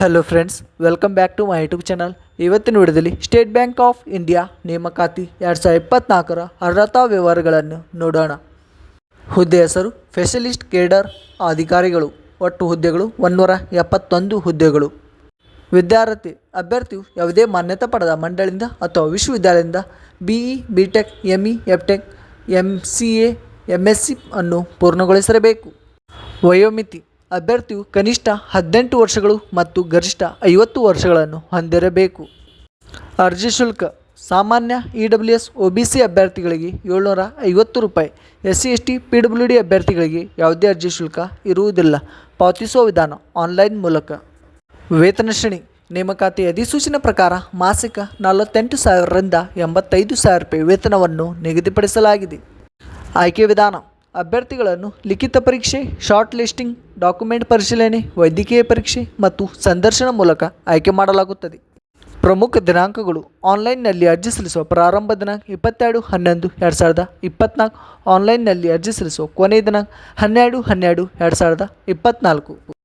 Hello friends, welcome back to my YouTube channel. ಇವತ್ತಿನ ವಿಡಿಯೋದಲ್ಲಿ state bank of India ನೇಮಕಾತಿ 2024ರ ಅರ್ಹತಾ ವಿವರಗಳನ್ನು ನೋಡೋಣ. ಹುದ್ದೆ ಹೆಸರು ಸ್ಪೆಷಲಿಸ್ಟ್ ಕೇಡರ್ ಅಧಿಕಾರಿಗಳು. ಒಟ್ಟು ಹುದ್ದೆಗಳು 171 ಹುದ್ದೆಗಳು. ವಿದ್ಯಾರ್ಥಿ ಅಭ್ಯರ್ಥಿಯು ಯಾವುದೇ ಮಾನ್ಯತೆ ಪಡೆದ ಮಂಡಳಿಯಿಂದ ಅಥವಾ ವಿಶ್ವವಿದ್ಯಾಲಯದಿಂದ BE, BTech, ME, FTech, MCA, MSc ಅನ್ನು ಪೂರ್ಣಗೊಳಿಸಿರಬೇಕು. ವಯೋಮಿತಿ: ಅಭ್ಯರ್ಥಿಯು ಕನಿಷ್ಠ 18 ವರ್ಷಗಳು ಮತ್ತು ಗರಿಷ್ಠ 50 ವರ್ಷಗಳನ್ನು ಹೊಂದಿರಬೇಕು. ಅರ್ಜಿ ಶುಲ್ಕ: ಸಾಮಾನ್ಯ EWS OBC ಅಭ್ಯರ್ಥಿಗಳಿಗೆ 750 ರೂಪಾಯಿ. SC ST PWD ಅಭ್ಯರ್ಥಿಗಳಿಗೆ ಯಾವುದೇ ಅರ್ಜಿ ಶುಲ್ಕ ಇರುವುದಿಲ್ಲ. ಪಾವತಿಸುವ ವಿಧಾನ ಆನ್ಲೈನ್ ಮೂಲಕ. ವೇತನ ಶ್ರೇಣಿ: ನೇಮಕಾತಿ ಅಧಿಸೂಚನೆ ಪ್ರಕಾರ ಮಾಸಿಕ 48,000ರಿಂದ 85,000 ರೂಪಾಯಿ ವೇತನವನ್ನು ನಿಗದಿಪಡಿಸಲಾಗಿದೆ. ಆಯ್ಕೆ ವಿಧಾನ: ಅಭ್ಯರ್ಥಿಗಳನ್ನು ಲಿಖಿತ ಪರೀಕ್ಷೆ, ಶಾರ್ಟ್ ಲಿಸ್ಟಿಂಗ್, ಡಾಕ್ಯುಮೆಂಟ್ ಪರಿಶೀಲನೆ, ವೈದ್ಯಕೀಯ ಪರೀಕ್ಷೆ ಮತ್ತು ಸಂದರ್ಶನ ಮೂಲಕ ಆಯ್ಕೆ ಮಾಡಲಾಗುತ್ತದೆ. ಪ್ರಮುಖ ದಿನಾಂಕಗಳು: ಆನ್ಲೈನ್ನಲ್ಲಿ ಅರ್ಜಿ ಸಲ್ಲಿಸುವ ಪ್ರಾರಂಭ ದಿನಾಂಕ 22/11/2024. ಆನ್ಲೈನ್ನಲ್ಲಿ ಅರ್ಜಿ ಸಲ್ಲಿಸುವ ಕೊನೆಯ ದಿನಾಂಕ 12/12/2024.